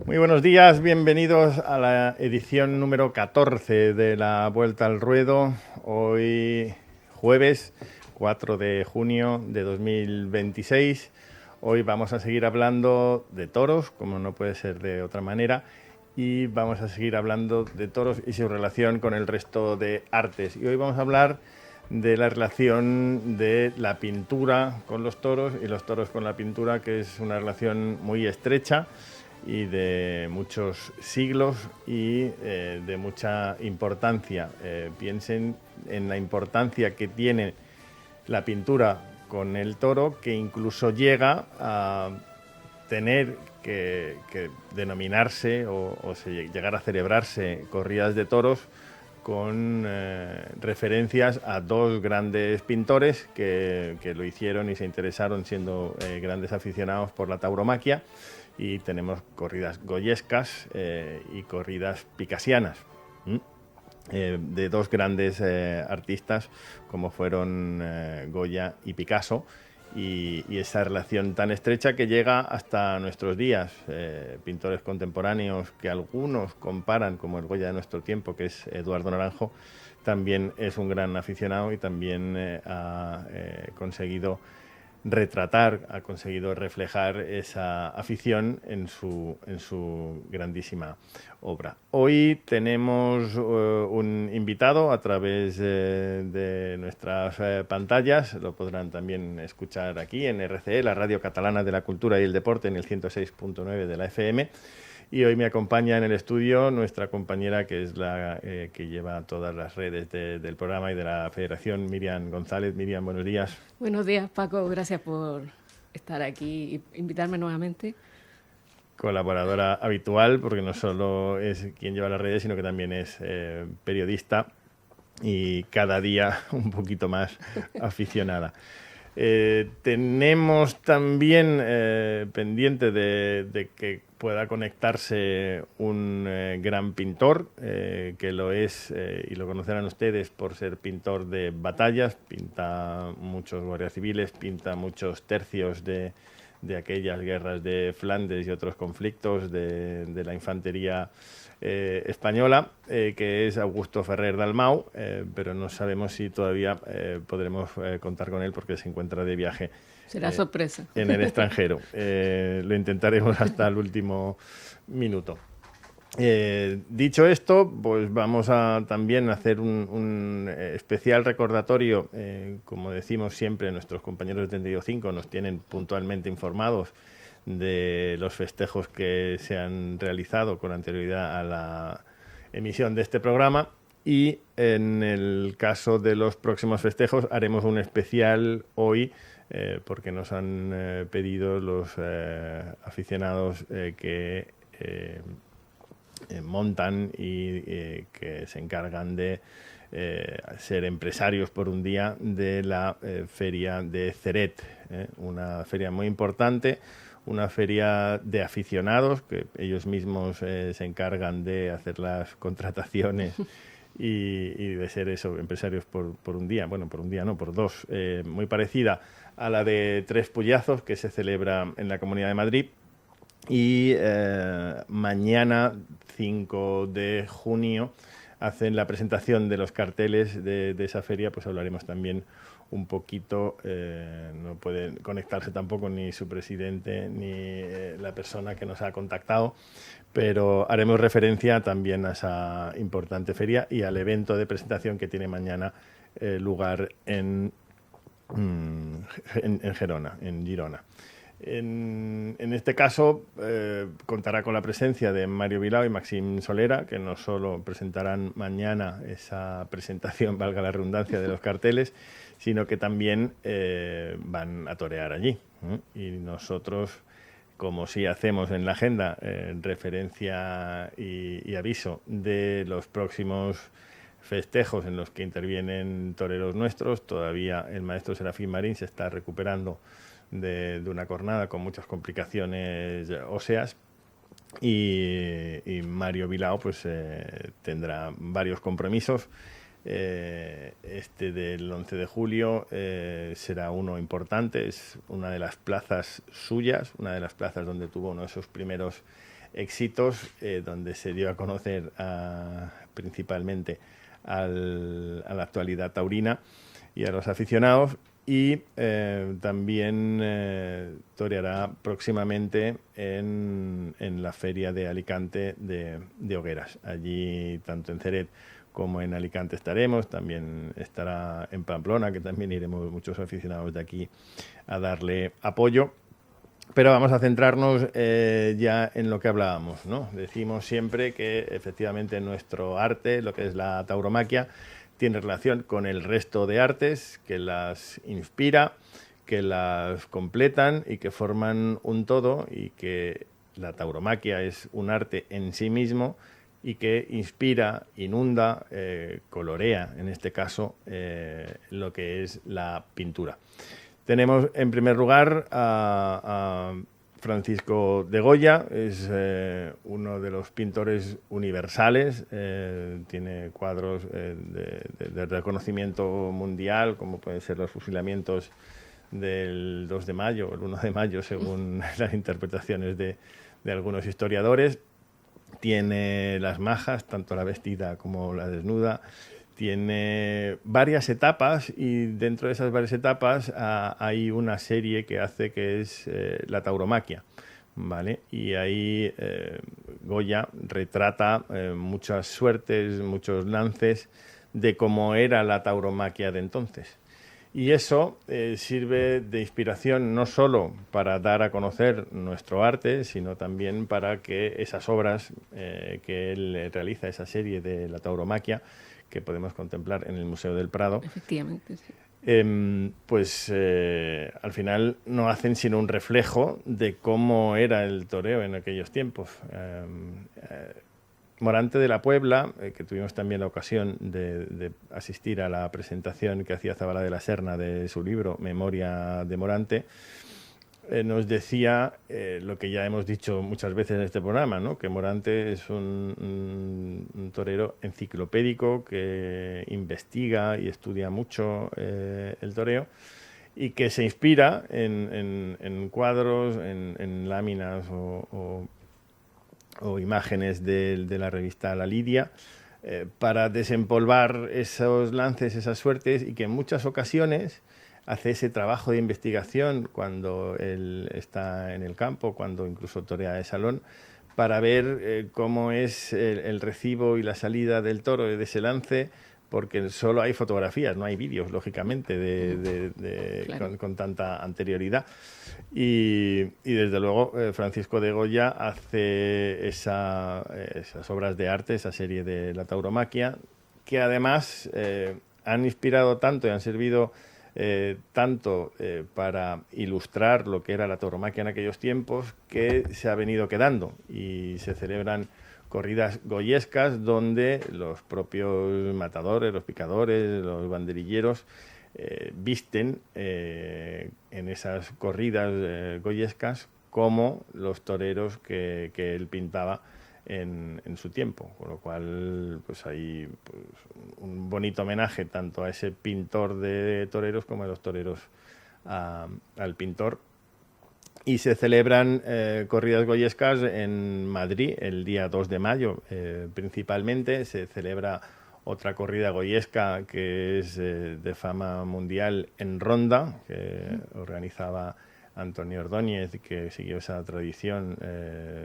Muy buenos días, bienvenidos a la edición número 14 de la Vuelta al Ruedo. Hoy jueves 4 de junio de 2026. Hoy vamos a seguir hablando de toros, como no puede ser de otra manera, y vamos a seguir hablando de toros y su relación con el resto de artes. Y hoy vamos a hablar de la relación de la pintura con los toros y los toros con la pintura, que es una relación muy estrecha y de muchos siglos y de mucha importancia. Piensen en la importancia que tiene la pintura con el toro, que incluso llega a tener que denominarse o llegar a celebrarse corridas de toros con referencias a dos grandes pintores que lo hicieron y se interesaron siendo grandes aficionados por la tauromaquia. Y tenemos corridas goyescas y corridas picasianas, de dos grandes artistas como fueron Goya y Picasso, y esa relación tan estrecha que llega hasta nuestros días. Pintores contemporáneos que algunos comparan, como el Goya de nuestro tiempo, que es Eduardo Naranjo, también es un gran aficionado y también ha conseguido retratar, ha conseguido reflejar esa afición en su grandísima obra. Hoy tenemos un invitado a través de nuestras pantallas. Lo podrán también escuchar aquí en RCE, la Radio Catalana de la Cultura y el Deporte, en el 106.9 de la FM. Y hoy me acompaña en el estudio nuestra compañera, que es la que lleva todas las redes del programa y de la Federación, Miriam González. Miriam, buenos días. Buenos días, Paco. Gracias por estar aquí e invitarme nuevamente. Colaboradora habitual, porque no solo es quien lleva las redes, sino que también es periodista y cada día un poquito más aficionada. Tenemos también pendiente de que pueda conectarse un gran pintor, que lo es y lo conocerán ustedes por ser pintor de batallas. Pinta muchos guardias civiles, pinta muchos tercios de aquellas guerras de Flandes y otros conflictos de la infantería española, que es Augusto Ferrer Dalmau, pero no sabemos si todavía podremos contar con él porque se encuentra de viaje. Será sorpresa. En el extranjero. Lo intentaremos hasta el último minuto. Dicho esto, pues vamos a también hacer un especial recordatorio. Como decimos siempre, nuestros compañeros de 35 nos tienen puntualmente informados de los festejos que se han realizado con anterioridad a la emisión de este programa, y en el caso de los próximos festejos haremos un especial hoy, porque nos han pedido los aficionados que montan y que se encargan de ser empresarios por un día de la feria de Ceret, una feria muy importante, una feria de aficionados, que ellos mismos se encargan de hacer las contrataciones y de ser eso, empresarios por un día, bueno, por un día no, por dos, muy parecida a la de Tres Puyazos, que se celebra en la Comunidad de Madrid. Y mañana, 5 de junio, hacen la presentación de los carteles de esa feria. Pues hablaremos también un poquito, no puede conectarse tampoco ni su presidente ni la persona que nos ha contactado, pero haremos referencia también a esa importante feria y al evento de presentación que tiene mañana lugar en Gerona, en Girona. En este caso contará con la presencia de Mario Bilao y Maxim Solera, que no solo presentarán mañana esa presentación, valga la redundancia, de los carteles, sino que también van a torear allí. Y nosotros, como sí hacemos en la agenda, referencia y aviso de los próximos festejos en los que intervienen toreros nuestros. Todavía el maestro Serafín Marín se está recuperando de una cornada con muchas complicaciones óseas, y Mario Bilao pues tendrá varios compromisos. Este del 11 de julio será uno importante, es una de las plazas suyas, una de las plazas donde tuvo uno de sus primeros éxitos, donde se dio a conocer principalmente a la actualidad taurina y a los aficionados. Y también toreará próximamente en la feria de Alicante de Hogueras. Allí, tanto en Ceret como en Alicante estaremos. También estará en Pamplona, que también iremos muchos aficionados de aquí a darle apoyo. Pero vamos a centrarnos ya en lo que hablábamos, ¿no? Decimos siempre que efectivamente nuestro arte, lo que es la tauromaquia, tiene relación con el resto de artes, que las inspira, que las completan y que forman un todo, y que la tauromaquia es un arte en sí mismo y que inspira, inunda, colorea, en este caso, lo que es la pintura. Tenemos en primer lugar a Francisco de Goya. Es uno de los pintores universales, tiene cuadros de reconocimiento mundial, como pueden ser los fusilamientos del 2 de mayo o el 1 de mayo, según las interpretaciones de algunos historiadores. Tiene las majas, tanto la vestida como la desnuda. Tiene varias etapas, y dentro de esas varias etapas hay una serie que hace, que es la tauromaquia, ¿vale? Y ahí Goya retrata muchas suertes, muchos lances de cómo era la tauromaquia de entonces. Y eso sirve de inspiración no solo para dar a conocer nuestro arte, sino también para que esas obras que él realiza, esa serie de la tauromaquia, que podemos contemplar en el Museo del Prado, Efectivamente, sí. Pues al final no hacen sino un reflejo de cómo era el toreo en aquellos tiempos. Morante de la Puebla, que tuvimos también la ocasión de asistir a la presentación que hacía Zabala de la Serna de su libro Memoria de Morante, nos decía lo que ya hemos dicho muchas veces en este programa, ¿no? Que Morante es un torero enciclopédico, que investiga y estudia mucho el toreo, y que se inspira en cuadros, en láminas o imágenes de la revista La Lidia, para desempolvar esos lances, esas suertes, y que en muchas ocasiones hace ese trabajo de investigación cuando él está en el campo, cuando incluso torea de salón, para ver cómo es el recibo y la salida del toro de ese lance, porque solo hay fotografías, no hay vídeos, lógicamente, Claro. con tanta anterioridad. Y desde luego Francisco de Goya hace esas obras de arte, esa serie de la tauromaquia, que además han inspirado tanto y han servido tanto para ilustrar lo que era la tauromaquia en aquellos tiempos, que se ha venido quedando, y se celebran corridas goyescas donde los propios matadores, los picadores, los banderilleros visten en esas corridas goyescas como los toreros que él pintaba en su tiempo, con lo cual pues hay pues, un bonito homenaje tanto a ese pintor de toreros como a los toreros al pintor. Y se celebran corridas goyescas en Madrid el día 2 de mayo. Principalmente se celebra otra corrida goyesca que es de fama mundial en Ronda, que organizaba Antonio Ordóñez, que siguió esa tradición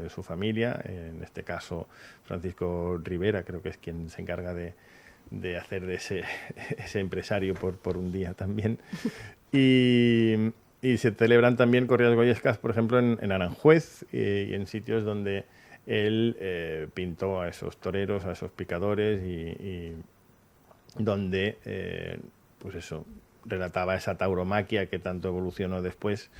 su familia, en este caso Francisco Rivera, creo que es quien se encarga de hacer de ese empresario por un día también. Y se celebran también corridas goyescas, por ejemplo, en Aranjuez y en sitios donde él pintó a esos toreros, a esos picadores, y donde, pues eso, relataba esa tauromaquia que tanto evolucionó después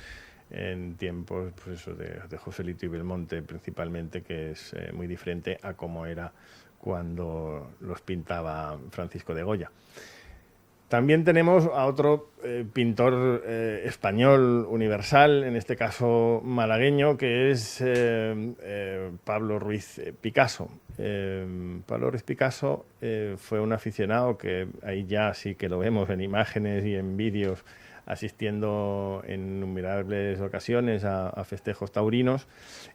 en tiempos pues eso, de Joselito y Belmonte principalmente, que es muy diferente a cómo era cuando los pintaba Francisco de Goya. También tenemos a otro pintor español universal, en este caso malagueño, que es Pablo Ruiz Picasso. Pablo Ruiz Picasso fue un aficionado que ahí ya sí que lo vemos en imágenes y en vídeos asistiendo en innumerables ocasiones a festejos taurinos,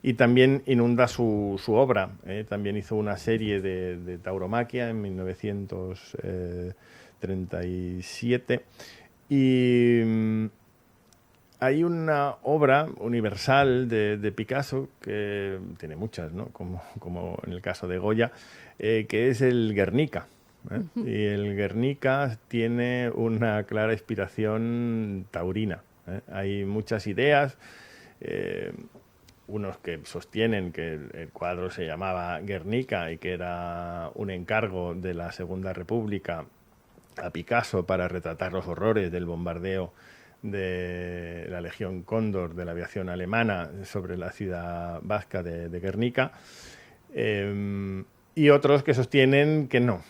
y también inunda su obra. También hizo una serie de tauromaquia en 1937 y hay una obra universal de Picasso, que tiene muchas, ¿no? Como en el caso de Goya, que es el Guernica. Y el Guernica tiene una clara inspiración taurina. Hay muchas ideas, unos que sostienen que el cuadro se llamaba Guernica y que era un encargo de la Segunda República a Picasso para retratar los horrores del bombardeo de la Legión Cóndor de la aviación alemana sobre la ciudad vasca de Guernica, y otros que sostienen que no,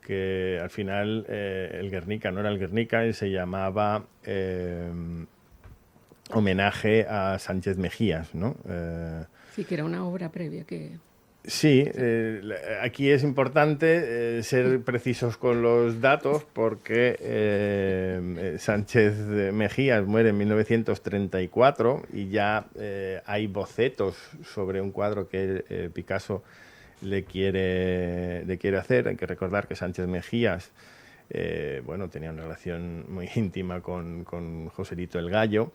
que al final el Guernica no era el Guernica y se llamaba homenaje a Sánchez Mejías, ¿no? Sí, que era una obra previa que... Sí, aquí es importante ser precisos con los datos porque Sánchez Mejías muere en 1934 y ya hay bocetos sobre un cuadro que Picasso le quiere hacer. Hay que recordar que Sánchez Mejías tenía una relación muy íntima con Joselito el Gallo.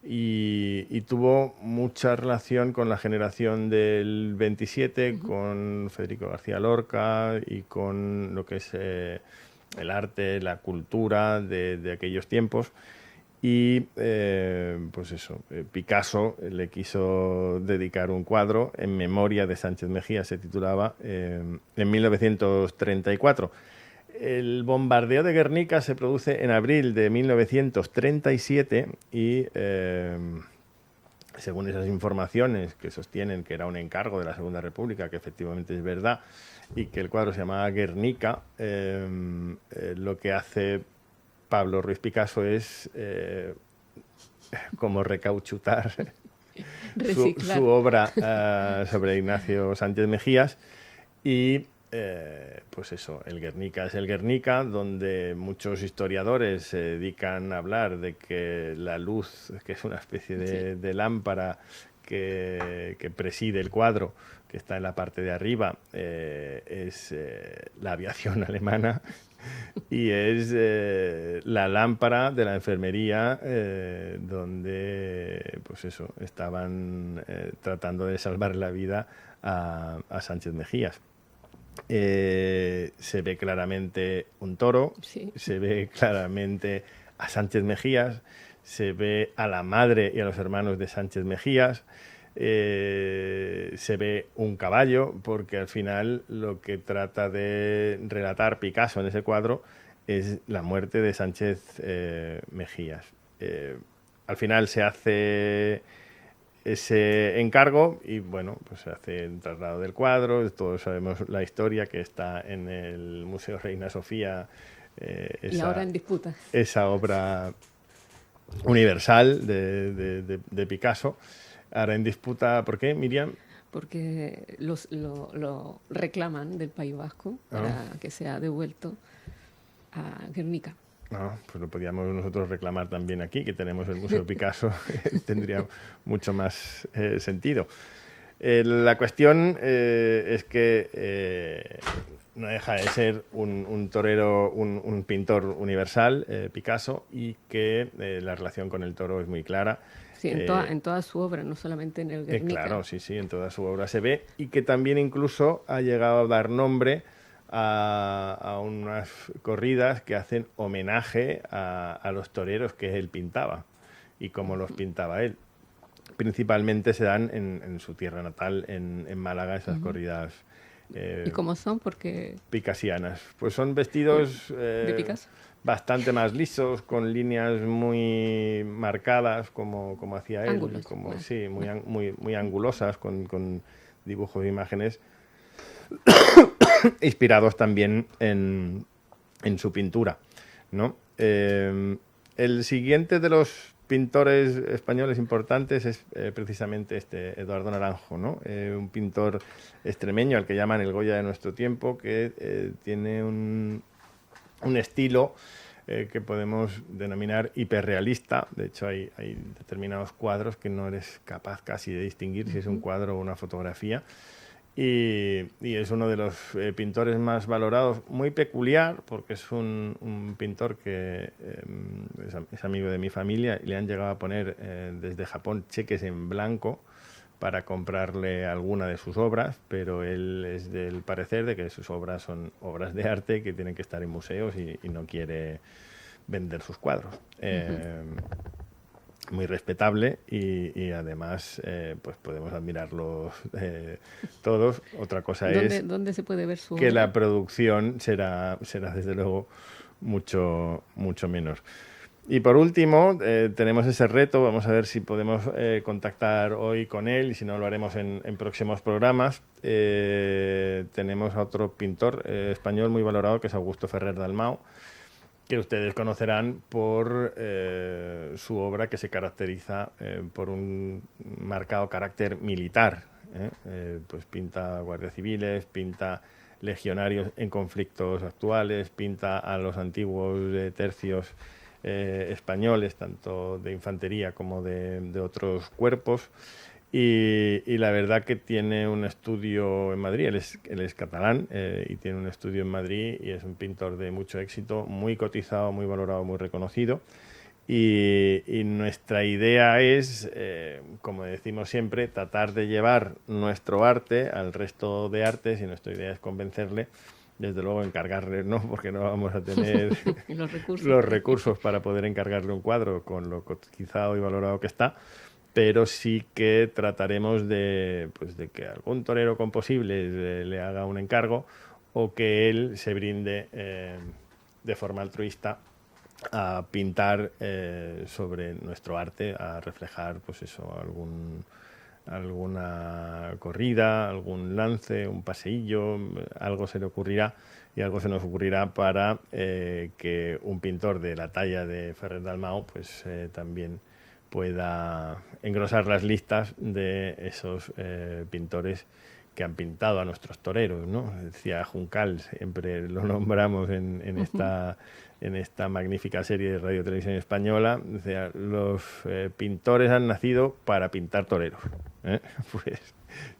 Y tuvo mucha relación con la generación del 27, con Federico García Lorca y con lo que es el arte, la cultura de aquellos tiempos. Y Picasso le quiso dedicar un cuadro en memoria de Sánchez Mejías, se titulaba, en 1934. El bombardeo de Guernica se produce en abril de 1937 y, según esas informaciones que sostienen que era un encargo de la Segunda República, que efectivamente es verdad, y que el cuadro se llamaba Guernica, lo que hace Pablo Ruiz Picasso es como recauchutar su obra sobre Ignacio Sánchez Mejías y... el Guernica es el Guernica, donde muchos historiadores se dedican a hablar de que la luz, que es una especie de lámpara que preside el cuadro, que está en la parte de arriba, es la aviación alemana y es la lámpara de la enfermería donde estaban tratando de salvar la vida a Sánchez Mejías. Se ve claramente un toro, se ve claramente a Sánchez Mejías, se ve a la madre y a los hermanos de Sánchez Mejías, se ve un caballo, porque al final lo que trata de relatar Picasso en ese cuadro es la muerte de Sánchez Mejías. Al final se hace ese encargo y se hace el traslado del cuadro. Todos sabemos la historia, que está en el Museo Reina Sofía, y ahora en disputa. Esa obra universal de Picasso, ahora en disputa. ¿Por qué, Miriam? Porque lo reclaman del País Vasco para que sea devuelto a Guernica. No, pues lo podríamos nosotros reclamar también aquí, que tenemos el Museo Picasso, tendría mucho más sentido. La cuestión es que no deja de ser un torero, un pintor universal, Picasso, y que la relación con el toro es muy clara. Sí, en toda su obra, no solamente en el Guernica. Claro, sí, en toda su obra se ve, y que también incluso ha llegado a dar nombre a unas corridas que hacen homenaje a los toreros que él pintaba y cómo los pintaba él. Principalmente se dan en su tierra natal, en Málaga, esas corridas. ¿Y cómo son? Porque picasianas. Pues son vestidos de Picasso, bastante más lisos, con líneas muy marcadas, como hacía él. Ángulos, sí, muy angulosas, con dibujos e imágenes inspirados también en su pintura, ¿no? El siguiente de los pintores españoles importantes es precisamente Eduardo Naranjo, ¿no? Un pintor extremeño al que llaman el Goya de nuestro tiempo, que tiene un estilo que podemos denominar hiperrealista. De hecho, hay determinados cuadros que no eres capaz casi de distinguir si es un cuadro o una fotografía. Y es uno de los pintores más valorados, muy peculiar, porque es un pintor que es amigo de mi familia y le han llegado a poner desde Japón cheques en blanco para comprarle alguna de sus obras, pero él es del parecer de que sus obras son obras de arte que tienen que estar en museos y no quiere vender sus cuadros. Muy respetable y además pues podemos admirarlos todos. Otra cosa es ¿Dónde se puede ver su que obra? la producción será desde luego mucho menos. Y por último, tenemos ese reto, vamos a ver si podemos contactar hoy con él y si no lo haremos en próximos programas. Tenemos a otro pintor español muy valorado que es Augusto Ferrer Dalmau, que ustedes conocerán por su obra que se caracteriza por un marcado carácter militar. Pues pinta guardias civiles, pinta legionarios en conflictos actuales, pinta a los antiguos tercios españoles, tanto de infantería como de otros cuerpos. Y la verdad que tiene un estudio en Madrid, él es catalán y tiene un estudio en Madrid y es un pintor de mucho éxito, muy cotizado, muy valorado, muy reconocido. Y nuestra idea es, como decimos siempre, tratar de llevar nuestro arte al resto de artes y nuestra idea es convencerle, desde luego encargarle, ¿no? Porque no vamos a tener los recursos para poder encargarle un cuadro con lo cotizado y valorado que está, pero sí que trataremos de que algún torero con posibles le haga un encargo o que él se brinde de forma altruista a pintar sobre nuestro arte, a reflejar pues eso, alguna corrida, algún lance, un paseillo, algo se le ocurrirá y algo se nos ocurrirá para que un pintor de la talla de Ferrer Dalmau pues también pueda engrosar las listas de esos pintores que han pintado a nuestros toreros, ¿no? Decía Juncal, siempre lo nombramos en esta magnífica serie de Radio Televisión Española, decía, los pintores han nacido para pintar toreros. Pues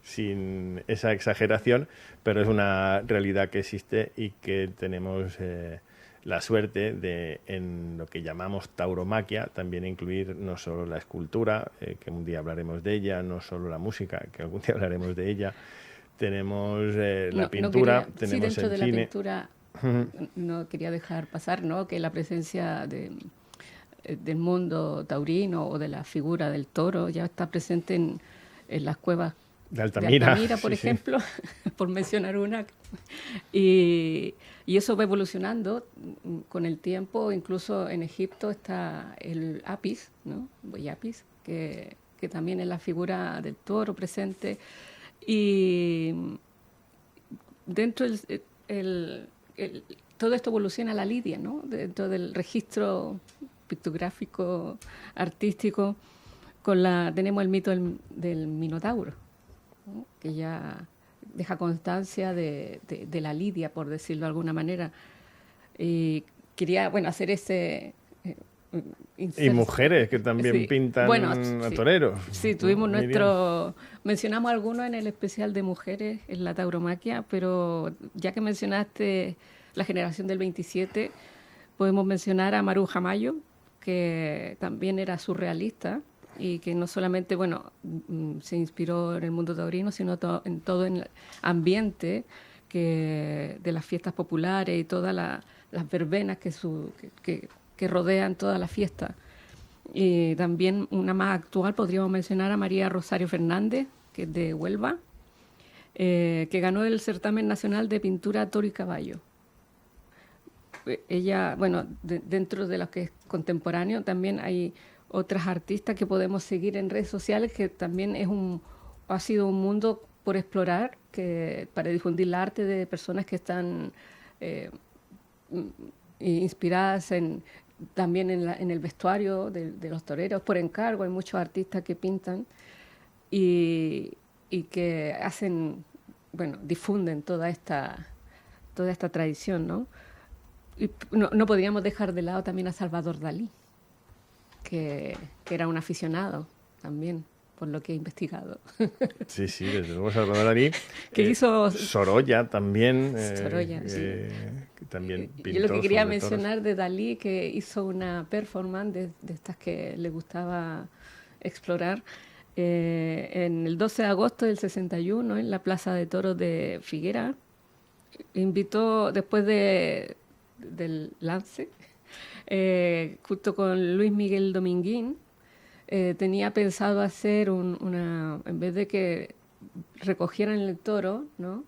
sin esa exageración, pero es una realidad que existe y que tenemos la suerte de, en lo que llamamos tauromaquia, también incluir no solo la escultura, que un día hablaremos de ella, no solo la música, que algún día hablaremos de ella, tenemos la pintura, tenemos sí, dentro el de cine. La pintura no quería dejar pasar, ¿no?, que la presencia del mundo taurino o de la figura del toro ya está presente en las cuevas de Altamira, por ejemplo, por mencionar una. Y eso va evolucionando con el tiempo. Incluso en Egipto está el apis, ¿no? El apis, que también es la figura del toro presente. Y dentro todo esto evoluciona a la lidia, ¿no? Dentro del registro pictográfico, artístico, tenemos el mito del Minotauro, ¿no?, que ya deja constancia de la lidia, por decirlo de alguna manera. Y quería, hacer ese y mujeres que también pintan a toreros. Sí, tuvimos mencionamos algunos en el especial de mujeres en la tauromaquia, pero ya que mencionaste la generación del 27, podemos mencionar a Maru Jamayo, que también era surrealista y que no solamente se inspiró en el mundo taurino, sino en todo el ambiente de las fiestas populares y todas las verbenas que rodean toda la fiesta. Y también una más actual podríamos mencionar a María Rosario Fernández, que es de Huelva, que ganó el certamen nacional de pintura toro y caballo. Ella, dentro de lo que es contemporáneo, también hay otras artistas que podemos seguir en redes sociales, que también ha sido un mundo por explorar, para difundir el arte de personas que están inspiradas también en el vestuario de los toreros, por encargo. Hay muchos artistas que pintan y que difunden toda esta tradición, ¿no? no podríamos dejar de lado también a Salvador Dalí, que era un aficionado también, por lo que he investigado. Sí, sí, desde luego Salvador Dalí. Que hizo Sorolla también. Sorolla, sí. Que también pintó. Yo lo que quería sobre mencionar toros. de Dalí, que hizo una performance de estas que le gustaba explorar, en el 12 de agosto del 61, en la Plaza de Toros de Figuera. Invitó, después del lance, junto con Luis Miguel Dominguín, tenía pensado hacer en vez de que recogieran el toro, ¿no?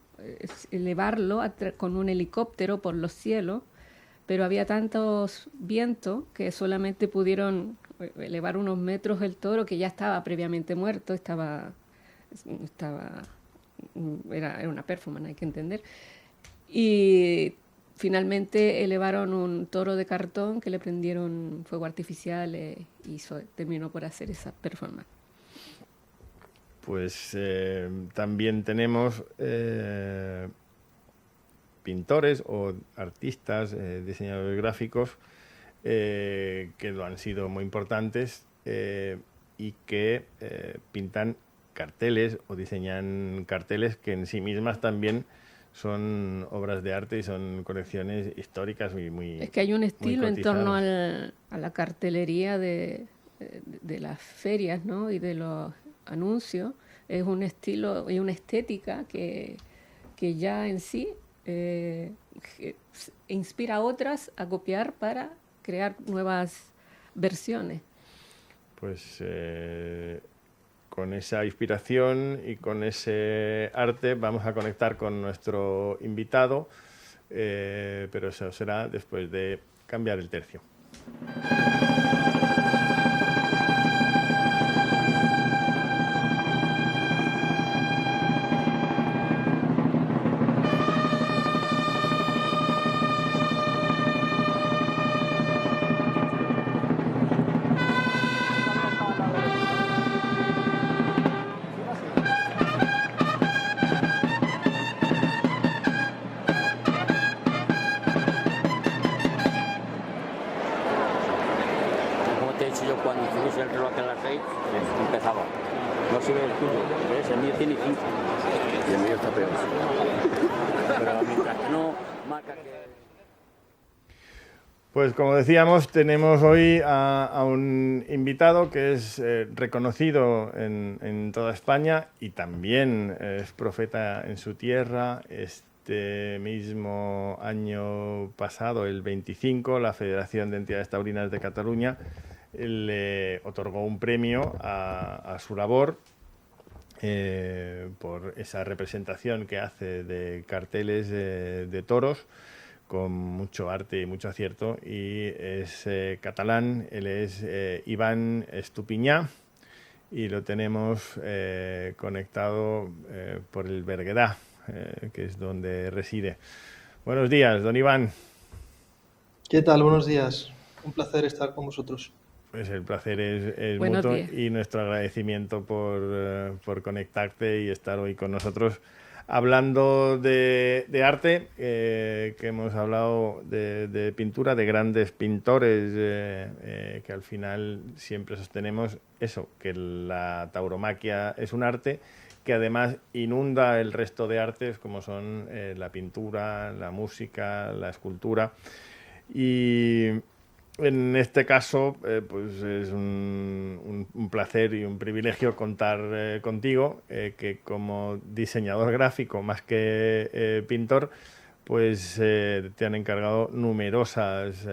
Elevarlo con un helicóptero por los cielos, pero había tantos vientos que solamente pudieron elevar unos metros el toro, que ya estaba previamente muerto, era una performance, hay que entender. Y finalmente elevaron un toro de cartón que le prendieron fuego artificial y terminó por hacer esa performance. Pues también tenemos pintores o artistas, diseñadores gráficos que lo han sido muy importantes y que pintan carteles o diseñan carteles que en sí mismas también son obras de arte y son colecciones históricas muy Es que hay un estilo en torno a cotizadas. la cartelería de las ferias, ¿no? Y de los anuncios. Es un estilo y una estética que ya en sí inspira a otras a copiar para crear nuevas versiones. Pues con esa inspiración y con ese arte vamos a conectar con nuestro invitado, pero eso será después de cambiar el tercio. Como te he dicho yo, cuando hicimos el reloj en las 6, empezaba. No se ve el tuyo, ¿ves? El mío tiene 5. Y el mío está peor. Pero mientras que no marca que... Pues como decíamos, tenemos hoy a un invitado que es reconocido en toda España y también es profeta en su tierra. Este mismo año pasado, el 25, la Federación de Entidades Taurinas de Cataluña le otorgó un premio a su labor por esa representación que hace de carteles de toros, con mucho arte y mucho acierto, y es catalán. Él es Iván Estupiñá y lo tenemos conectado por el Berguedà, que es donde reside. Buenos días, don Iván. ¿Qué tal? Buenos días. Un placer estar con vosotros. Pues el placer es Buenos mutuo días. y nuestro agradecimiento por conectarte y estar hoy con nosotros hablando de arte, que hemos hablado de pintura, de grandes pintores, que al final siempre sostenemos eso, que la tauromaquia es un arte que además inunda el resto de artes como son la pintura, la música, la escultura. Y en este caso, pues es un placer y un privilegio contar contigo, que como diseñador gráfico, más que pintor, pues te han encargado numerosas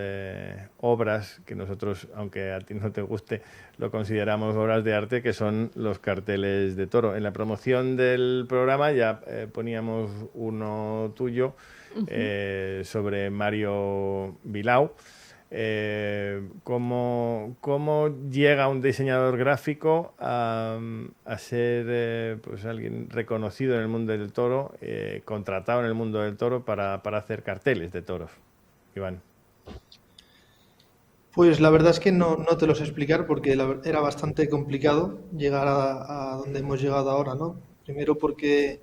obras que nosotros, aunque a ti no te guste, lo consideramos obras de arte, que son los carteles de toro. En la promoción del programa ya poníamos uno tuyo sobre Mario Vilau. ¿Cómo llega un diseñador gráfico a ser pues alguien reconocido en el mundo del toro, contratado en el mundo del toro para hacer carteles de toros? Iván. Pues la verdad es que no te lo sé explicar porque era bastante complicado llegar a donde hemos llegado ahora, ¿no? Primero porque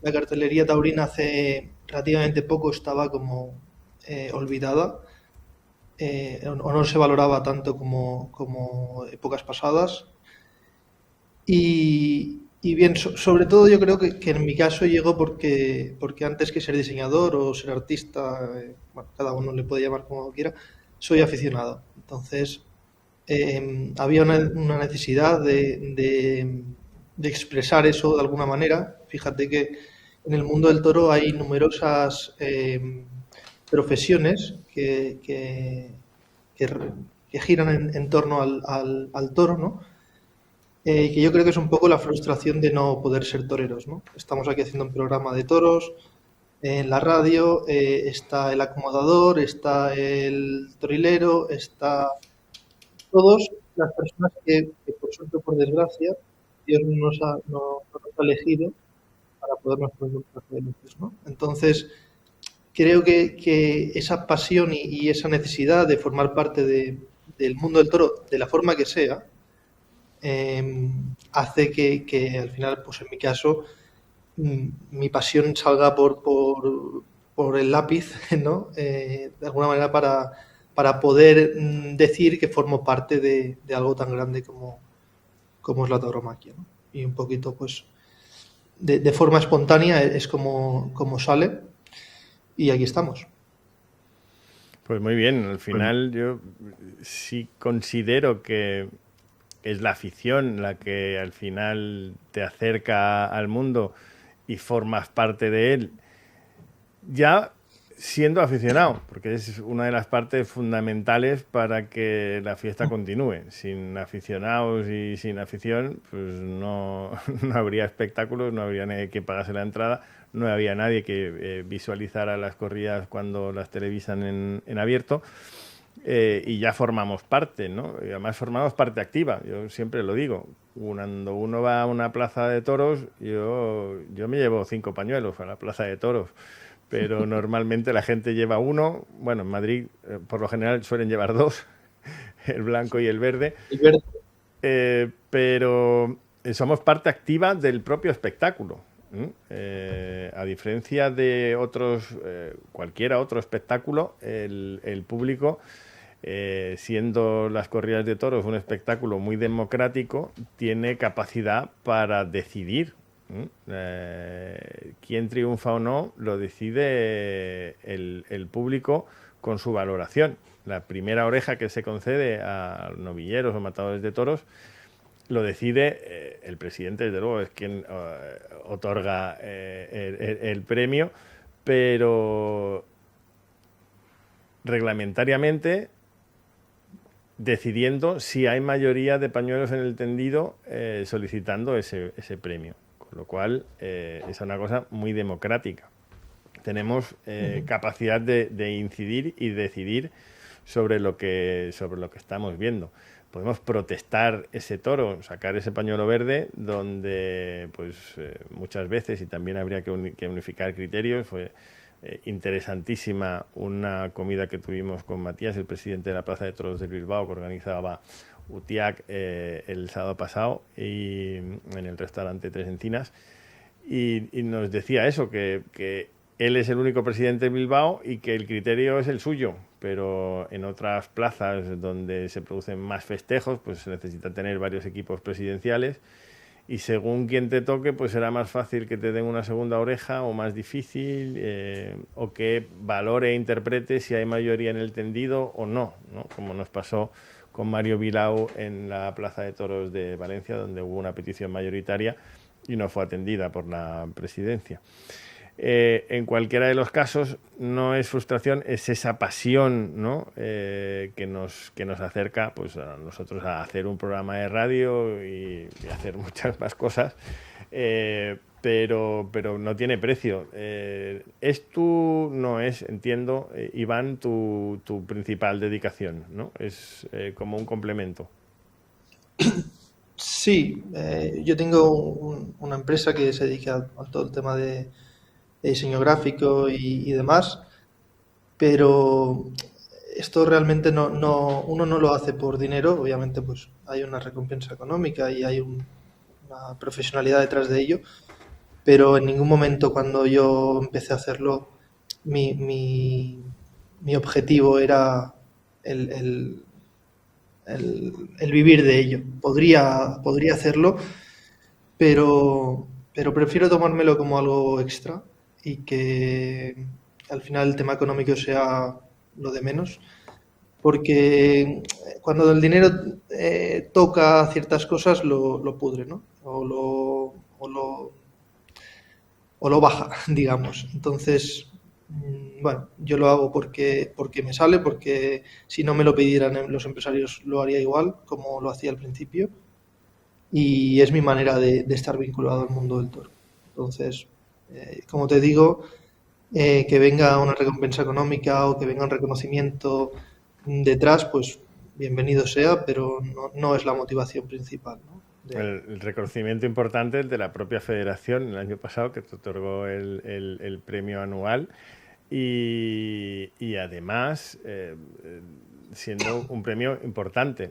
la cartelería taurina hace relativamente poco estaba como olvidada, o no se valoraba tanto como épocas pasadas. Y bien, sobre todo yo creo que en mi caso llegó porque antes que ser diseñador o ser artista, bueno, cada uno le puede llamar como quiera, soy aficionado. Entonces, había una necesidad de expresar eso de alguna manera. Fíjate que en el mundo del toro hay numerosas profesiones que giran en torno al toro, ¿no? Que yo creo que es un poco la frustración de no poder ser toreros, ¿no? Estamos aquí haciendo un programa de toros, en la radio está el acomodador, está el torilero, está todos las personas que por suerte o por desgracia Dios no nos ha elegido para podernos poner un plazo de luces, ¿no? Entonces, creo que esa pasión y esa necesidad de formar parte del mundo del toro, de la forma que sea, hace que al final, pues en mi caso, mi pasión salga por el lápiz, ¿no? De alguna manera para poder decir que formo parte de algo tan grande como es la tauromaquia, ¿no? Y un poquito, pues, de forma espontánea es como sale, y aquí estamos. Pues muy bien, al final yo sí considero que es la afición la que al final te acerca al mundo y formas parte de él, ya siendo aficionado, porque es una de las partes fundamentales para que la fiesta continúe. Sin aficionados y sin afición, pues no habría espectáculos, no habría nadie que pagase la entrada, no había nadie que visualizara las corridas cuando las televisan en abierto. Y ya formamos parte, ¿no? Y además formamos parte activa. Yo siempre lo digo. Cuando uno va a una plaza de toros, yo me llevo 5 pañuelos a la plaza de toros, pero normalmente la gente lleva uno. Bueno, en Madrid por lo general suelen llevar 2, el blanco y el verde. Pero somos parte activa del propio espectáculo. A diferencia de otros, cualquiera otro espectáculo, el público, siendo las corridas de toros un espectáculo muy democrático, tiene capacidad para decidir. Quién triunfa o no lo decide el público con su valoración. La primera oreja que se concede a novilleros o matadores de toros lo decide el presidente, desde luego, es quien otorga el premio, pero reglamentariamente decidiendo si hay mayoría de pañuelos en el tendido solicitando ese premio. Con lo cual es una cosa muy democrática. Tenemos capacidad de incidir y decidir sobre lo que estamos viendo. Podemos protestar ese toro, sacar ese pañuelo verde, donde pues muchas veces, y también habría que unificar criterios. Fue interesantísima una comida que tuvimos con Matías, el presidente de la Plaza de Toros de Bilbao, que organizaba UTIAC el sábado pasado y en el restaurante Tres Encinas, y nos decía eso, que él es el único presidente de Bilbao y que el criterio es el suyo, pero en otras plazas donde se producen más festejos, pues se necesita tener varios equipos presidenciales, y según quien te toque, pues será más fácil que te den una segunda oreja o más difícil, o que valore e interprete si hay mayoría en el tendido o no, como nos pasó con Mario Bilao en la Plaza de Toros de Valencia, donde hubo una petición mayoritaria y no fue atendida por la presidencia. En cualquiera de los casos no es frustración, es esa pasión, ¿no? que nos acerca, pues, a nosotros a hacer un programa de radio y hacer muchas más cosas, pero no tiene precio. No es, entiendo, Iván, tu principal dedicación, ¿no? Es como un complemento. Sí, yo tengo una empresa que se dedica a todo el tema de diseño gráfico y demás, pero esto realmente uno no lo hace por dinero. Obviamente pues hay una recompensa económica y hay una profesionalidad detrás de ello, pero en ningún momento cuando yo empecé a hacerlo mi mi objetivo era el, el vivir de ello. Podría hacerlo, pero prefiero tomármelo como algo extra y que al final el tema económico sea lo de menos, porque cuando el dinero toca ciertas cosas lo pudre, ¿no? O lo baja, digamos. Entonces, bueno, yo lo hago porque me sale, porque si no me lo pidieran los empresarios lo haría igual, como lo hacía al principio, y es mi manera de estar vinculado al mundo del toro. Entonces, como te digo, que venga una recompensa económica o que venga un reconocimiento detrás, pues bienvenido sea, pero no es la motivación principal, ¿no? El reconocimiento importante de la propia federación el año pasado, que te otorgó el premio anual, y además siendo un premio importante.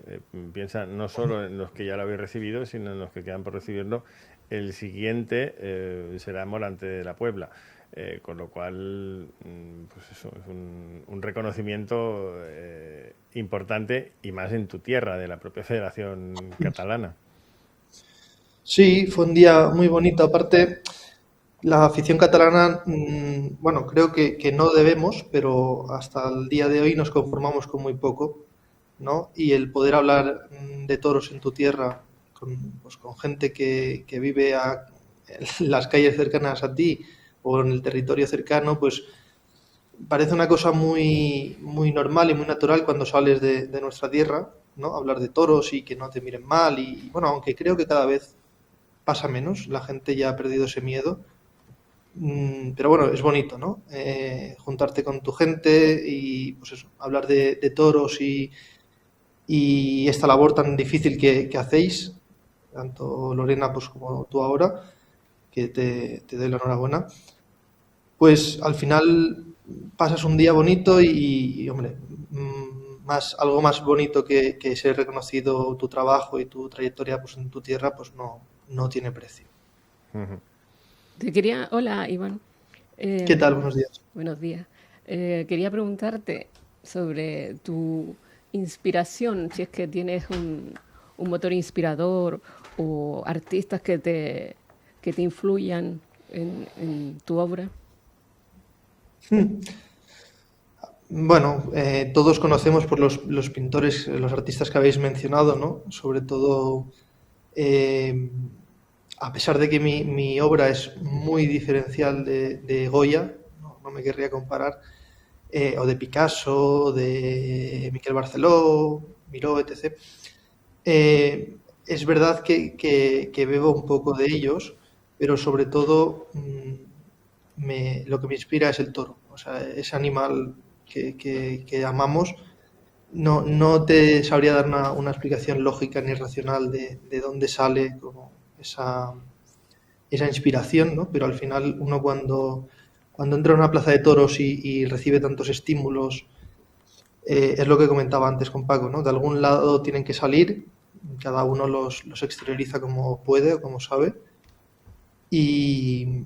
Piensa no solo en los que ya lo habéis recibido, sino en los que quedan por recibirlo. El siguiente será Morante de la Puebla. Con lo cual, pues eso, es un reconocimiento importante, y más en tu tierra, de la propia Federación Catalana. Sí, fue un día muy bonito. Aparte, la afición catalana, bueno, creo que no debemos, pero hasta el día de hoy nos conformamos con muy poco, ¿no? Y el poder hablar de toros en tu tierra pues, con gente que vive en las calles cercanas a ti o en el territorio cercano, pues parece una cosa muy, muy normal y muy natural cuando sales de nuestra tierra, ¿no? Hablar de toros y que no te miren mal. Y bueno, aunque creo que cada vez pasa menos, la gente ya ha perdido ese miedo. Pero bueno, es bonito, ¿no? Juntarte con tu gente y pues eso, hablar de toros y esta labor tan difícil que hacéis, tanto Lorena pues como tú ahora, que te doy la enhorabuena. Pues al final pasas un día bonito y, hombre, algo más bonito que ser reconocido tu trabajo y tu trayectoria pues en tu tierra, pues no tiene precio. Uh-huh. Hola, Iván. ¿Qué tal? Buenos días. Buenos días. Quería preguntarte sobre tu inspiración, si es que tienes un motor inspirador o artistas que te influyan en tu obra. Bueno, todos conocemos por los pintores, los artistas que habéis mencionado, ¿no? Sobre todo, a pesar de que mi obra es muy diferencial de Goya, no me querría comparar, o de Picasso, de Miquel Barceló, Miró, etc. Es verdad que bebo un poco de ellos, pero sobre todo lo que me inspira es el toro, o sea, ese animal que amamos. No te sabría dar una explicación lógica ni racional de dónde sale como esa inspiración, ¿no? Pero al final uno cuando entra a una plaza de toros y recibe tantos estímulos, es lo que comentaba antes con Paco, ¿no? De algún lado tienen que salir, cada uno los exterioriza como puede o como sabe, y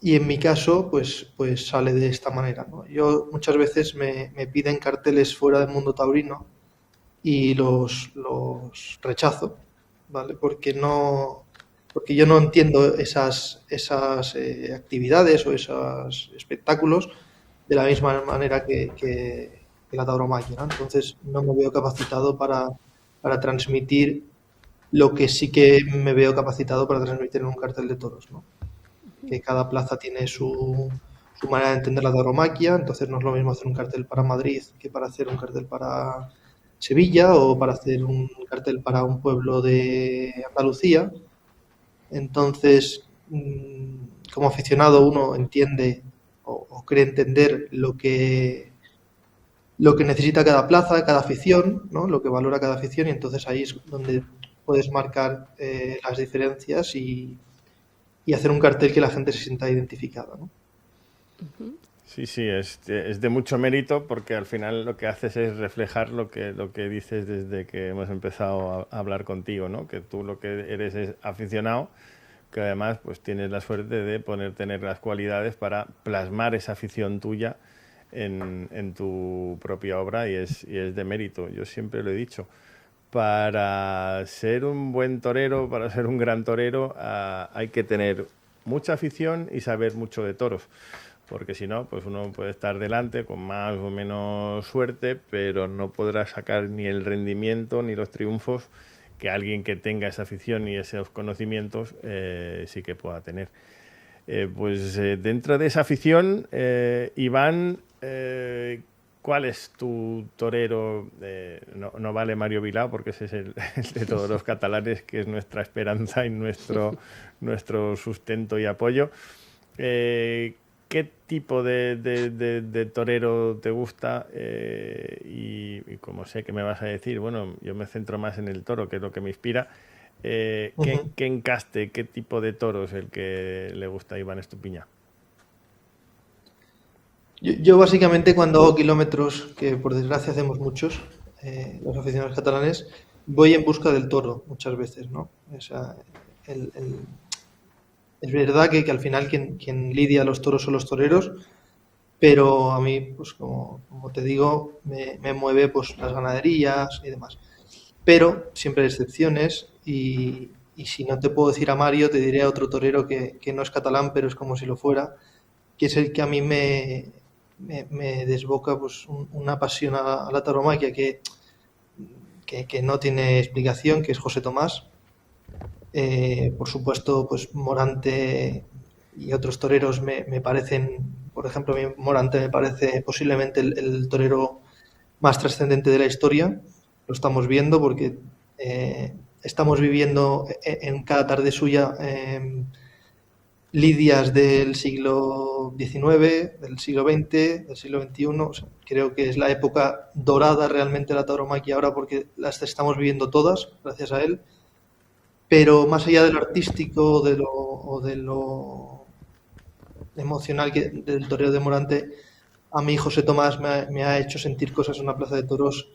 en mi caso, pues sale de esta manera, ¿no? Yo muchas veces me piden carteles fuera del mundo taurino y los rechazo, ¿vale? Porque yo no entiendo esas actividades o esos espectáculos de la misma manera que la tauromaquia, ¿no? Entonces no me veo capacitado para transmitir lo que sí que me veo capacitado para transmitir en un cartel de toros, ¿no? Que cada plaza tiene su manera de entender la tauromaquia, entonces no es lo mismo hacer un cartel para Madrid que para hacer un cartel para Sevilla o para hacer un cartel para un pueblo de Andalucía. Entonces, como aficionado uno entiende o cree entender lo que necesita cada plaza, cada afición, ¿no? Lo que valora cada afición, y entonces ahí es donde puedes marcar las diferencias y hacer un cartel que la gente se sienta identificada, ¿no? Sí, es de mucho mérito, porque al final lo que haces es reflejar lo que dices desde que hemos empezado a hablar contigo, ¿no? Que tú lo que eres es aficionado, que además pues tienes la suerte de tener las cualidades para plasmar esa afición tuya en tu propia obra y es de mérito. Yo siempre lo he dicho. Para ser un buen torero, para ser un gran torero, hay que tener mucha afición y saber mucho de toros. Porque si no, pues uno puede estar delante con más o menos suerte, pero no podrá sacar ni el rendimiento ni los triunfos que alguien que tenga esa afición y esos conocimientos sí que pueda tener. Dentro de esa afición, Iván, ¿cuál es tu torero? No vale Mario Vilá, porque ese es el de todos los catalanes, que es nuestra esperanza y nuestro sustento y apoyo. ¿Qué tipo de torero te gusta? Y como sé que me vas a decir, bueno, yo me centro más en el toro, que es lo que me inspira. ¿Qué encaste, qué tipo de toro es el que le gusta a Iván Estupiñán? Yo básicamente cuando hago kilómetros, que por desgracia hacemos muchos, los aficionados catalanes, voy en busca del toro muchas veces, ¿no? O sea, es verdad que al final quien lidia los toros son los toreros, pero a mí, pues como te digo, me mueve pues las ganaderías y demás. Pero siempre hay excepciones y si no te puedo decir a Mario, te diré a otro torero que no es catalán, pero es como si lo fuera, que es el que a mí me desboca pues una pasión a la tauromaquia que no tiene explicación, que es José Tomás. Por supuesto, pues Morante y otros toreros me parecen, por ejemplo, Morante me parece posiblemente el torero más trascendente de la historia. Lo estamos viendo porque estamos viviendo en cada tarde suya lidias del siglo XIX, del siglo XX, del siglo XXI. O sea, creo que es la época dorada realmente de la tauromaquia ahora porque las estamos viviendo todas, gracias a él. Pero más allá de lo artístico o de lo emocional del torero de Morante, a mí José Tomás me ha hecho sentir cosas en una plaza de toros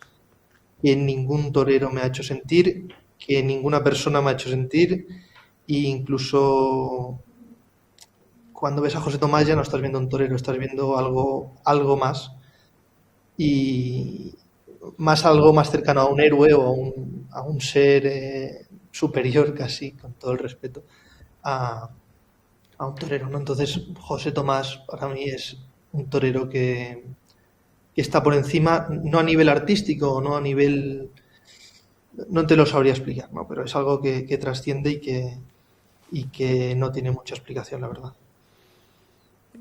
que ningún torero me ha hecho sentir, que ninguna persona me ha hecho sentir, e incluso cuando ves a José Tomás ya no estás viendo un torero, estás viendo algo más, y más algo más cercano a un héroe o a un ser superior casi, con todo el respeto, a un torero, ¿no? Entonces José Tomás para mí es un torero que está por encima, no a nivel artístico, no a nivel... No te lo sabría explicar, ¿no? Pero es algo que trasciende y que no tiene mucha explicación, la verdad.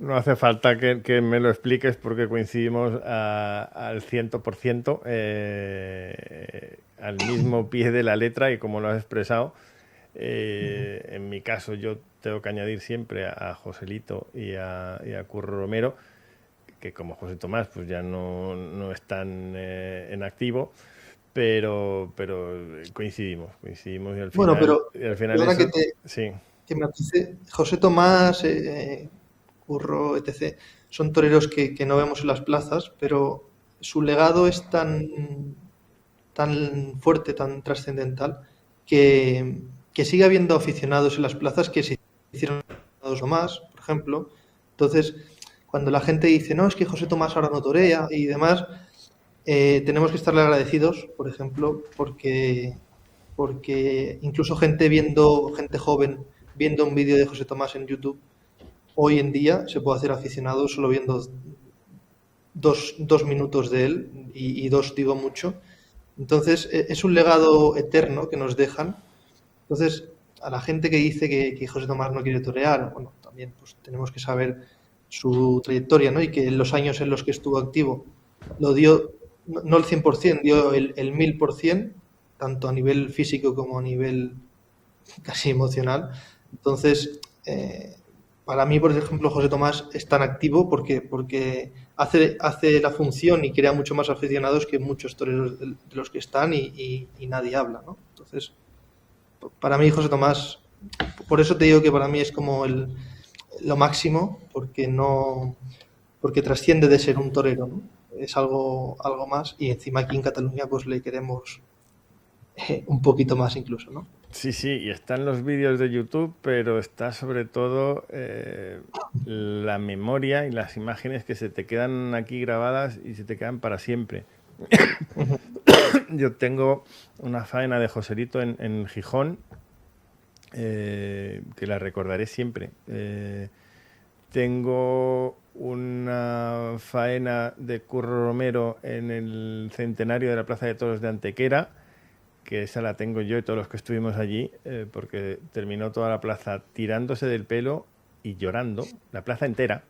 No hace falta que me lo expliques porque coincidimos al 100%, al mismo pie de la letra y como lo has expresado. En mi caso yo tengo que añadir siempre a Joselito y a Curro Romero, que como José Tomás pues ya no están en activo, pero coincidimos y al final... Bueno, pero y al final eso, sí. Que me dice José Tomás, Curro, etc. Son toreros que no vemos en las plazas, pero su legado es tan fuerte, tan trascendental, que sigue habiendo aficionados en las plazas que se hicieron aficionados o más, por ejemplo. Entonces, cuando la gente dice, no, es que José Tomás ahora no torea y demás, tenemos que estarle agradecidos, por ejemplo, porque incluso gente joven viendo un vídeo de José Tomás en YouTube, hoy en día se puede hacer aficionado solo viendo dos minutos de él, y dos digo mucho. Entonces es un legado eterno que nos dejan. Entonces a la gente que dice que José Tomás no quiere torear, bueno, también pues tenemos que saber su trayectoria, ¿no? Y que en los años en los que estuvo activo lo dio, no el 100%, dio el 1000%, tanto a nivel físico como a nivel casi emocional. Entonces, para mí, por ejemplo, José Tomás es tan activo porque hace la función y crea mucho más aficionados que muchos toreros de los que están y nadie habla, ¿no? Entonces, para mí José Tomás, por eso te digo que para mí es como lo máximo, porque trasciende de ser un torero, ¿no? Es algo más, y encima aquí en Cataluña pues le queremos un poquito más incluso, ¿no? Sí, sí, y están los vídeos de YouTube, pero está sobre todo la memoria y las imágenes que se te quedan aquí grabadas y se te quedan para siempre. Yo tengo una faena de Joselito en Gijón, que la recordaré siempre. Tengo una faena de Curro Romero en el centenario de la Plaza de Toros de Antequera, que esa la tengo yo y todos los que estuvimos allí, porque terminó toda la plaza tirándose del pelo y llorando, la plaza entera.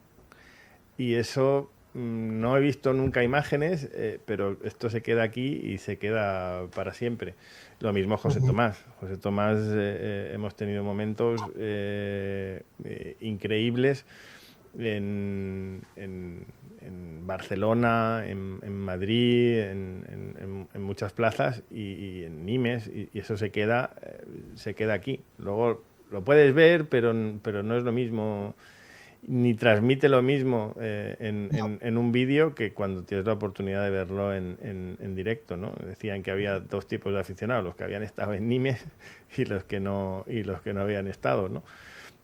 Y eso no he visto nunca imágenes, pero esto se queda aquí y se queda para siempre. Lo mismo José Tomás. José Tomás, hemos tenido momentos increíbles en Barcelona, en Madrid, en muchas plazas y en Nimes, y eso se queda aquí. Luego lo puedes ver, pero no es lo mismo, ni transmite lo mismo en un vídeo que cuando tienes la oportunidad de verlo en directo, ¿no? Decían que había dos tipos de aficionados, los que habían estado en Nimes y los que no habían estado, ¿no?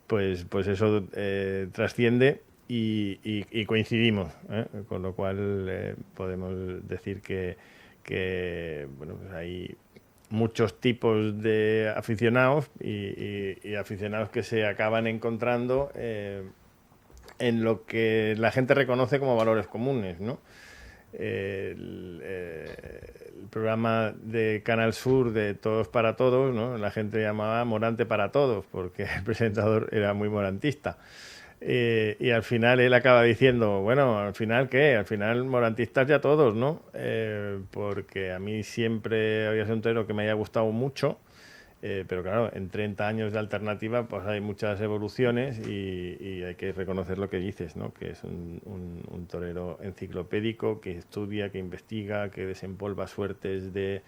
Pues eso trasciende y coincidimos, con lo cual podemos decir que bueno, pues hay muchos tipos de aficionados y aficionados que se acaban encontrando en lo que la gente reconoce como valores comunes, ¿no? El programa de Canal Sur de Todos para Todos, ¿no? La gente llamaba Morante para Todos porque el presentador era muy morantista. Y al final él acaba diciendo, bueno, ¿al final qué? Al final morantistas ya todos, ¿no? Porque a mí siempre había sido un torero que me haya gustado mucho, pero claro, en 30 años de alternativa pues hay muchas evoluciones y hay que reconocer lo que dices, ¿no? Que es un torero enciclopédico que estudia, que investiga, que desempolva suertes de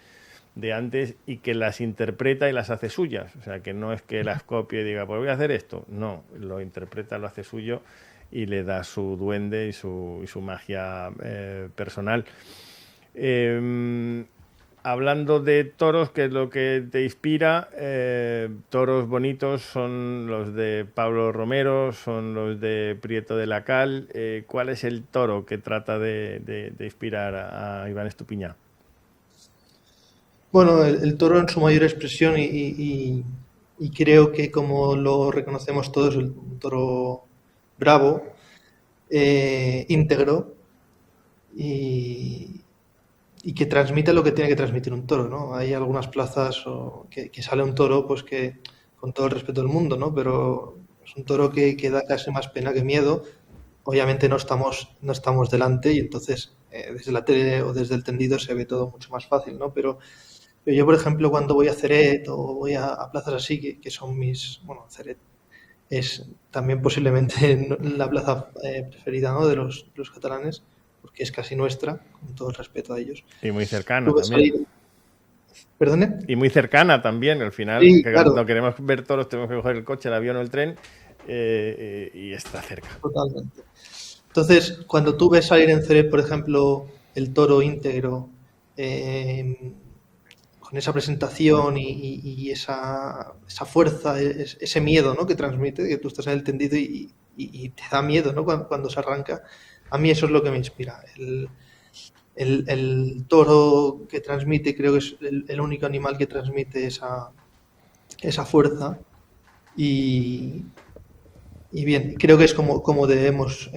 antes y que las interpreta y las hace suyas. O sea, que no es que las copie y diga, pues voy a hacer esto. No, lo interpreta, lo hace suyo y le da su duende y su magia personal. Hablando de toros, ¿qué es lo que te inspira? Toros bonitos son los de Pablo Romero, son los de Prieto de la Cal. ¿Cuál es el toro que trata de inspirar a Iván Estupiñán? Bueno, el toro en su mayor expresión y creo que como lo reconocemos todos, el toro bravo, íntegro y que transmite lo que tiene que transmitir un toro, ¿no? Hay algunas plazas que sale un toro, pues que con todo el respeto del mundo, ¿no? Pero es un toro que da casi más pena que miedo. Obviamente no estamos delante y entonces desde la tele o desde el tendido se ve todo mucho más fácil, ¿no? Pero yo, por ejemplo, cuando voy a Ceret o voy a plazas así, que son bueno, Ceret es también posiblemente la plaza preferida, ¿no? de los catalanes, porque es casi nuestra, con todo el respeto a ellos. Y muy cercana Tuve también. salir... ¿Perdone? Y muy cercana también. Al final, Sí, que claro. cuando queremos ver toros, tenemos que coger el coche, el avión o el tren, y está cerca. Totalmente. Entonces, cuando tú ves salir en Ceret, por ejemplo, el toro íntegro, con esa presentación y esa fuerza, ese miedo, ¿no? que transmite, que tú estás en el tendido y te da miedo, ¿no? cuando se arranca. A mí eso es lo que me inspira. El toro que transmite, creo que es el único animal que transmite esa fuerza y bien, creo que es como debemos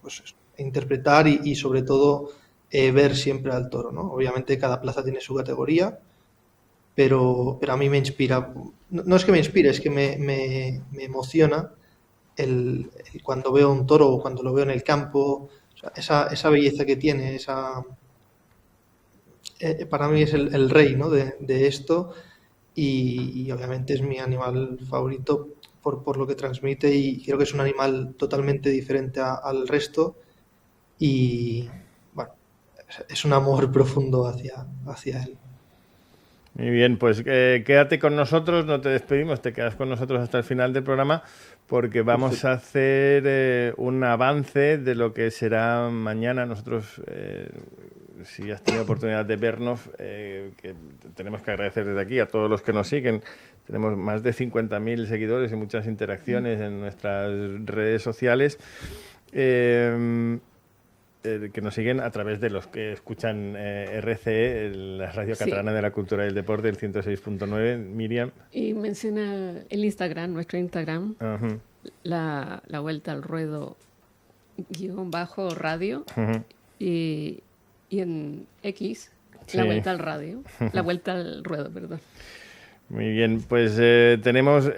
pues, interpretar y sobre todo ver siempre al toro, ¿no? Obviamente cada plaza tiene su categoría, pero a mí me inspira, no es que me inspire, es que me emociona cuando veo un toro o cuando lo veo en el campo, o sea, esa belleza que tiene, para mí es el rey, ¿no? de esto y obviamente es mi animal favorito por lo que transmite y creo que es un animal totalmente diferente al resto y bueno, es un amor profundo hacia él. Muy bien, pues quédate con nosotros, no te despedimos, te quedas con nosotros hasta el final del programa porque vamos a hacer un avance de lo que será mañana. Nosotros si has tenido oportunidad de vernos, que tenemos que agradecer desde aquí a todos los que nos siguen. Tenemos más de 50.000 seguidores y muchas interacciones en nuestras redes sociales. Que nos siguen a través de los que escuchan RCE, la Radio Catalana de la Cultura y el Deporte, el 106.9, Miriam. Y menciona el Instagram, nuestro Instagram, Uh-huh. la Vuelta al Ruedo _radio, y en X, la Sí. Vuelta al Radio, la Vuelta al Ruedo, perdón. Muy bien, pues tenemos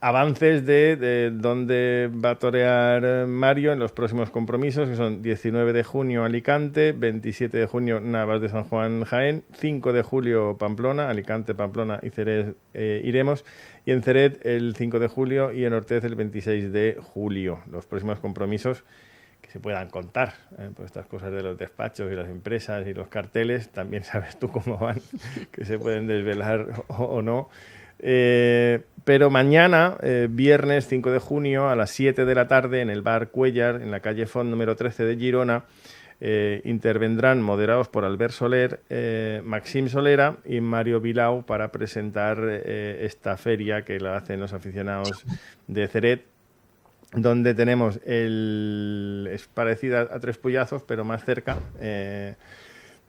avances de dónde va a torear Mario en los próximos compromisos, que son 19 de junio Alicante, 27 de junio Navas de San Juan Jaén, 5 de julio Pamplona, Alicante, Pamplona y Ceret iremos, y en Ceret el 5 de julio y en Ortez el 26 de julio. Los próximos compromisos que se puedan contar, pues estas cosas de los despachos y las empresas y los carteles, también sabes tú cómo van, que se pueden desvelar o no. Pero mañana, viernes 5 de junio, a las 7 de la tarde, en el bar Cuellar, en la calle Font número 13 de Girona, intervendrán, moderados por Albert Soler, Maxim Solera y Mario Vilau, para presentar esta feria que la hacen los aficionados de Ceret, donde tenemos es parecida a Tres Puyazos, pero más cerca,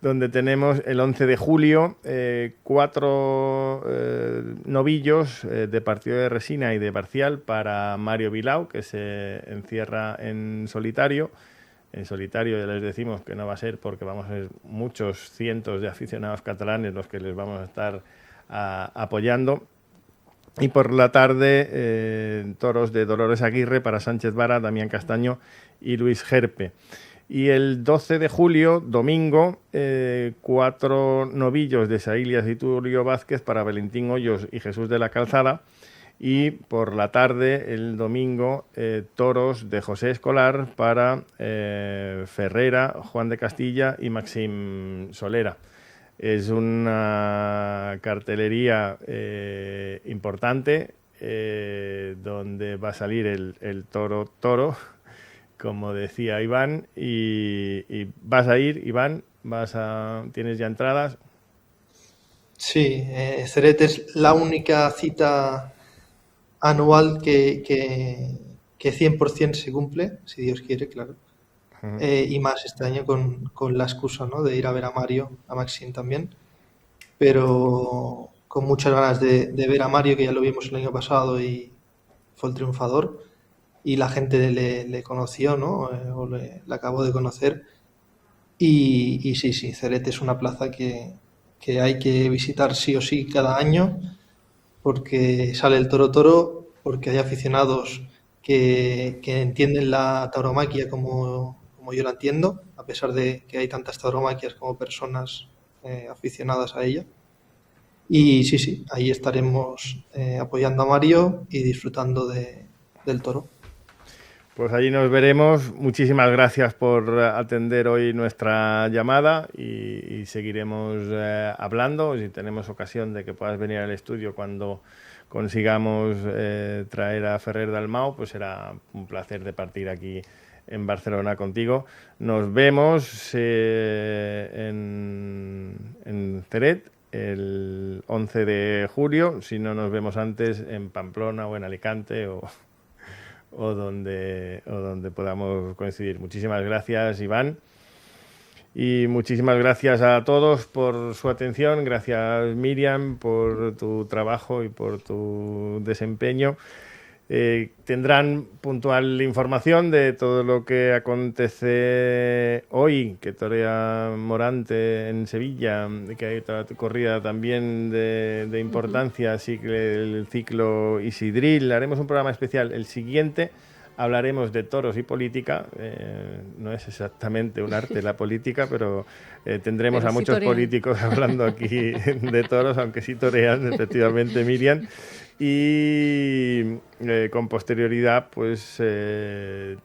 donde tenemos el 11 de julio 4 novillos de partido de resina y de parcial para Mario Vilau, que se encierra en solitario. En solitario ya les decimos que no va a ser, porque vamos a ser muchos cientos de aficionados catalanes los que les vamos a estar apoyando. Y por la tarde, toros de Dolores Aguirre para Sánchez Vara, Damián Castaño y Luis Gerpe. Y el 12 de julio, domingo, 4 novillos de Sailias y Tulio Vázquez para Valentín Hoyos y Jesús de la Calzada. Y por la tarde, el domingo, toros de José Escolar para Ferrera, Juan de Castilla y Maxim Solera. Es una cartelería importante, donde va a salir el toro, como decía Iván, y vas a ir, Iván, ¿tienes ya entradas? Sí, Ceret es la única cita anual que 100% se cumple, si Dios quiere, claro. Y más este año con la excusa, ¿no?, de ir a ver a Mario, a Maxim también, pero con muchas ganas de ver a Mario, que ya lo vimos el año pasado y fue el triunfador, y la gente le conoció, ¿no?, o le acabó de conocer, y sí, Ceret es una plaza que hay que visitar sí o sí cada año, porque sale el toro, porque hay aficionados que entienden la tauromaquia como yo la entiendo, a pesar de que hay tantas tauromaquias como personas aficionadas a ella. Y sí, ahí estaremos apoyando a Mario y disfrutando del toro. Pues allí nos veremos. Muchísimas gracias por atender hoy nuestra llamada y seguiremos hablando. Si tenemos ocasión de que puedas venir al estudio cuando consigamos traer a Ferrer Dalmau, pues será un placer de partir aquí en Barcelona contigo. Nos vemos en Ceret el 11 de julio, si no nos vemos antes en Pamplona o en Alicante o donde podamos coincidir. Muchísimas gracias, Iván, y muchísimas gracias a todos por su atención. Gracias, Miriam, por tu trabajo y por tu desempeño. Tendrán puntual información de todo lo que acontece hoy, que torea Morante en Sevilla, que hay otra corrida también de importancia, así que el ciclo Isidril. Haremos un programa especial. El siguiente hablaremos de toros y política. No es exactamente un arte la política, pero tendremos a muchos políticos hablando aquí de toros, aunque sí torean, efectivamente, Miriam. Y con posterioridad pues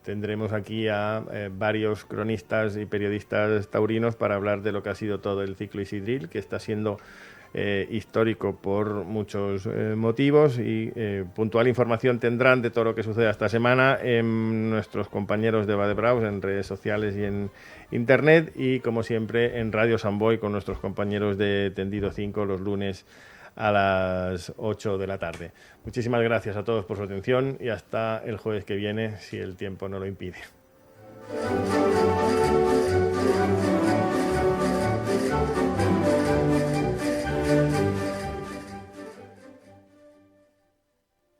tendremos aquí a varios cronistas y periodistas taurinos para hablar de lo que ha sido todo el ciclo Isidril, que está siendo histórico por muchos motivos, y puntual información tendrán de todo lo que sucede esta semana en nuestros compañeros de Vadebraus, en redes sociales y en internet, y como siempre en Radio Samboy con nuestros compañeros de Tendido 5 los lunes a las 8 de la tarde. Muchísimas gracias a todos por su atención y hasta el jueves que viene, si el tiempo no lo impide.